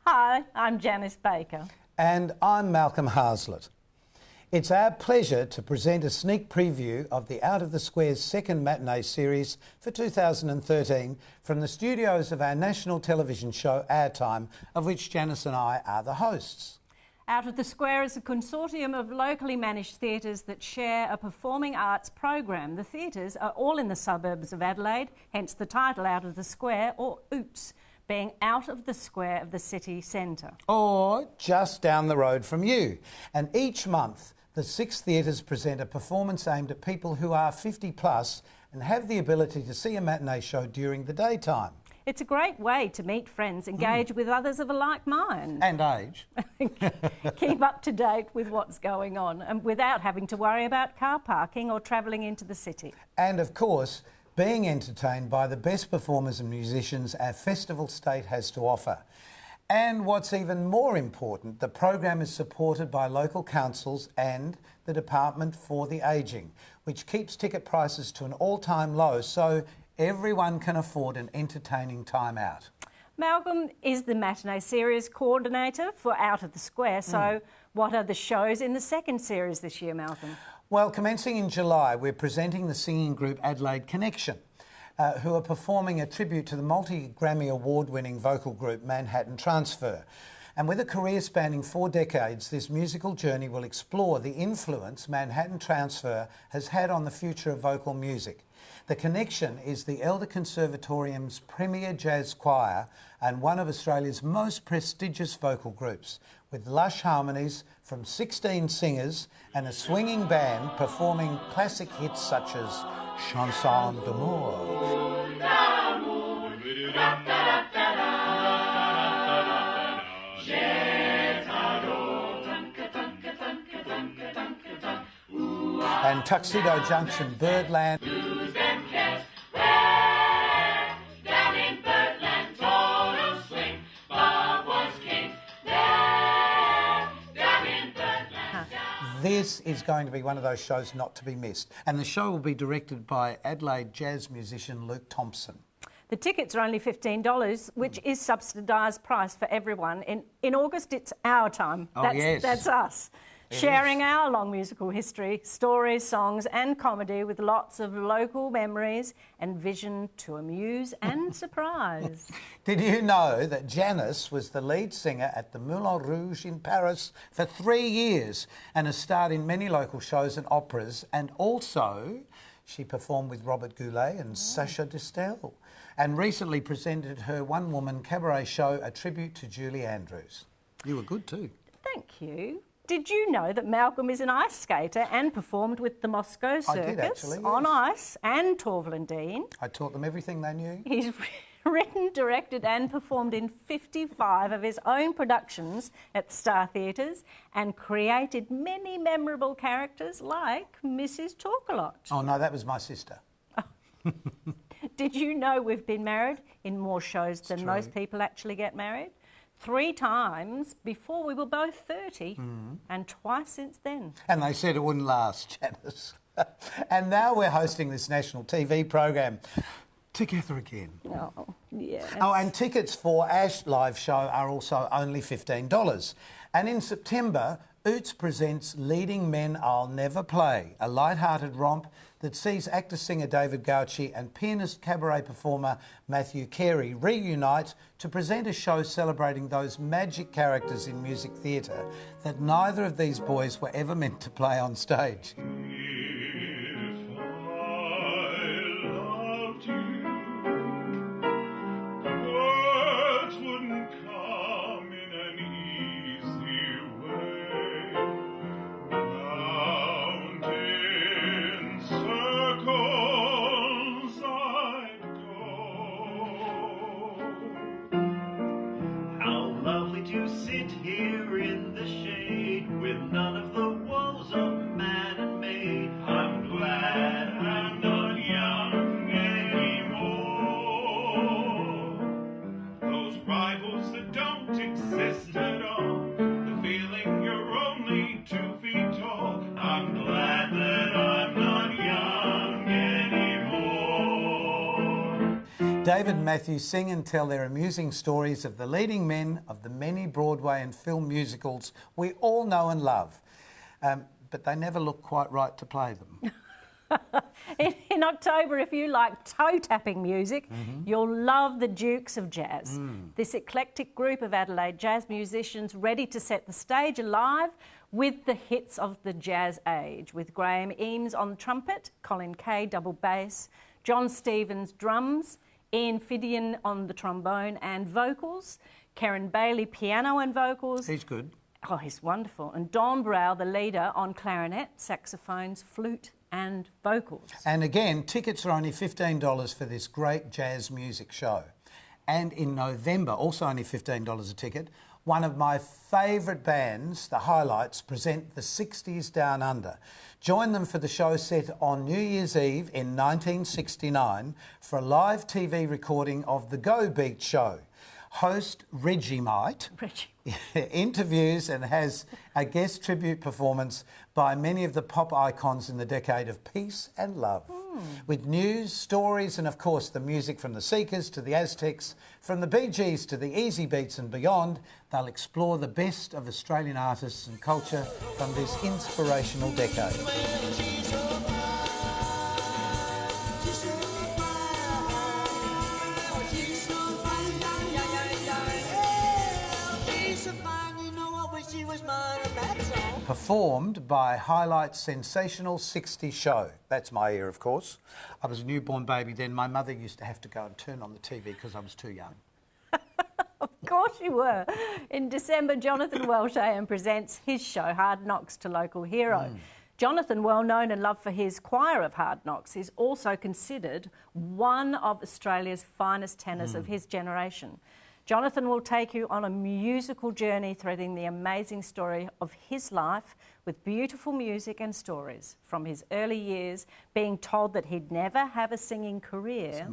Hi, I'm Janice Baker. And I'm Malcolm Haslett. It's our pleasure to present a sneak preview of the Out of the Square's second matinee series for 2013 from the studios of our national television show Airtime, of which Janice and I are the hosts. Out of the Square is a consortium of locally managed theatres that share a performing arts program. The theatres are all in the suburbs of Adelaide, hence the title Out of the Square, or OOTS, being out of the square of the city centre. Or just down the road from you. And each month, the 6 theatres present a performance aimed at people who are 50 plus and have the ability to see a matinee show during the daytime. It's a great way to meet friends, engage with others of a like mind. And age. Keep up to date with what's going on and without having to worry about car parking or travelling into the city. And of course, being entertained by the best performers and musicians our festival state has to offer. And what's even more important, the program is supported by local councils and the Department for the Ageing, which keeps ticket prices to an all-time low so everyone can afford an entertaining time out. Malcolm is the matinee series coordinator for Out of the Square, so what are the shows in the second series this year, Malcolm? Well, commencing in July, we're presenting the singing group Adelaide Connection, who are performing a tribute to the multi-Grammy award-winning vocal group Manhattan Transfer. And with a career spanning 4 decades, this musical journey will explore the influence Manhattan Transfer has had on the future of vocal music. The Connection is the Elder Conservatorium's premier jazz choir and one of Australia's most prestigious vocal groups, with lush harmonies from 16 singers and a swinging band performing classic hits such as Chanson d'amour. And Tuxedo Junction, Birdland. This is going to be one of those shows not to be missed. And the show will be directed by Adelaide jazz musician Luke Thompson. The tickets are only $15, which is subsidised price for everyone. In August, it's our time. That's us. Sharing our long musical history, stories, songs and comedy with lots of local memories and vision to amuse and surprise. Did you know that Janice was the lead singer at the Moulin Rouge in Paris for 3 years and has starred in many local shows and operas, and also she performed with Robert Goulet and Sacha Distel and recently presented her one-woman cabaret show, a tribute to Julie Andrews. You were good too. Thank you. Did you know that Malcolm is an ice skater and performed with the Moscow Circus I did actually, yes. on ice and Torval and Dean? I taught them everything they knew. He's written, directed and performed in 55 of his own productions at Star Theatres and created many memorable characters like Mrs. Talk-A-Lot. Oh no, that was my sister. Did you know we've been married in more shows than most people actually get married? 3 times before we were both 30 and twice since then. And they said it wouldn't last, Janice. And now we're hosting this national TV program together again. Oh, yes. Oh, and tickets for our live show are also only $15. And in September, OOTS presents Leading Men I'll Never Play, a light-hearted romp that sees actor-singer David Gauci and pianist cabaret performer Matthew Carey reunite to present a show celebrating those magic characters in music theatre that neither of these boys were ever meant to play on stage. To sit here in the shade with none of the woes of man and maid. I'm glad I'm not young anymore. Those rivals that don't exist at all, the feeling you're only 2 feet tall. I'm glad that I'm not young anymore. David and Matthew sing and tell their amusing stories of the leading men of the many Broadway and film musicals we all know and love. But they never look quite right to play them. In October, if you like toe-tapping music, you'll love the Dukes of Jazz. This eclectic group of Adelaide jazz musicians ready to set the stage alive with the hits of the jazz age, with Graham Eames on trumpet, Colin Kay double bass, John Stevens drums, Ian Fidian on the trombone and vocals, Karen Bailey piano and vocals. He's good. Oh, he's wonderful. And Don Brow, the leader, on clarinet, saxophones, flute and vocals. And again, tickets are only $15 for this great jazz music show. And in November, also only $15 a ticket, one of my favourite bands, the Highlights, present the 60s Down Under. Join them for the show set on New Year's Eve in 1969 for a live TV recording of the Go Beat show. Host Reggie interviews and has a guest tribute performance by many of the pop icons in the decade of peace and love. With news, stories and of course the music from the Seekers to the Aztecs, from the Bee Gees to the Easy Beats and beyond, they'll explore the best of Australian artists and culture from this inspirational decade. Performed by Highlight's sensational 60s show. That's my ear, of course. I was a newborn baby then. My mother used to have to go and turn on the TV because I was too young. Of course you were. In December, Jonathan Welsham presents his show, Hard Knocks, to local hero. Jonathan, well known and loved for his choir of Hard Knocks, is also considered one of Australia's finest tenors of his generation. Jonathan will take you on a musical journey threading the amazing story of his life with beautiful music and stories from his early years, being told that he'd never have a singing career,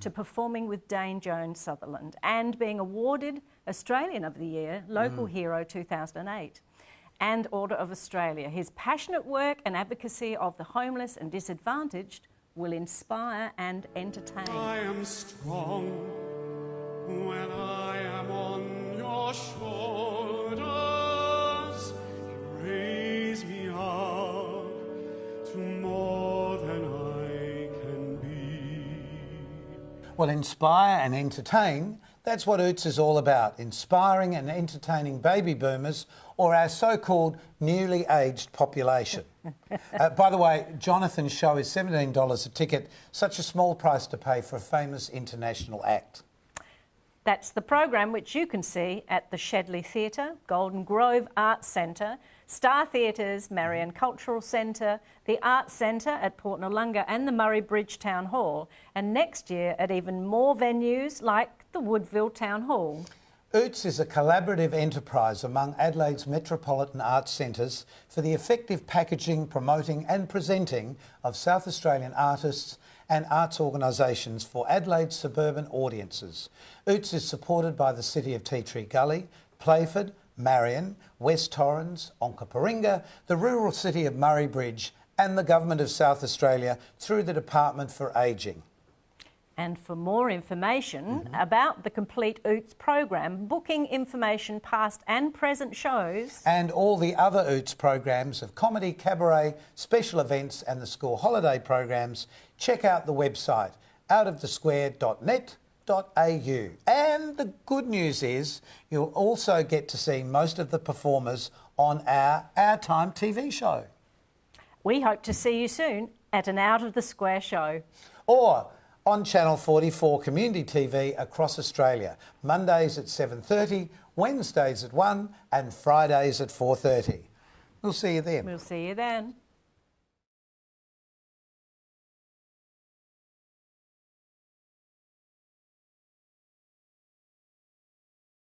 to performing with Dane Jones Sutherland and being awarded Australian of the Year, Local Hero 2008 and Order of Australia. His passionate work and advocacy of the homeless and disadvantaged will inspire and entertain. I am strong when I am on your shoulders. Raise me up to more than I can be. Well, inspire and entertain, that's what OOTS is all about, inspiring and entertaining baby boomers or our so-called newly aged population. By the way, Jonathan's show is $17 a ticket, such a small price to pay for a famous international act. That's the program which you can see at the Shedley Theatre, Golden Grove Arts Centre, Star Theatres, Marion Cultural Centre, the Arts Centre at Port Noarlunga and the Murray Bridge Town Hall, and next year at even more venues like the Woodville Town Hall. OOTS is a collaborative enterprise among Adelaide's metropolitan arts centres for the effective packaging, promoting and presenting of South Australian artists and arts organisations for Adelaide's suburban audiences. OOTS is supported by the City of Tea Tree Gully, Playford, Marion, West Torrens, Onkaparinga, the rural city of Murray Bridge and the Government of South Australia through the Department for Ageing. And for more information about the complete OOTS program, booking information, past and present shows, and all the other OOTS programs of comedy, cabaret, special events and the school holiday programs, check out the website outofthesquare.net.au. And the good news is you'll also get to see most of the performers on our Time TV show. We hope to see you soon at an Out of the Square show. Or on Channel 44 Community TV across Australia, Mondays at 7:30, Wednesdays at 1 and Fridays at 4:30. We'll see you then. We'll see you then.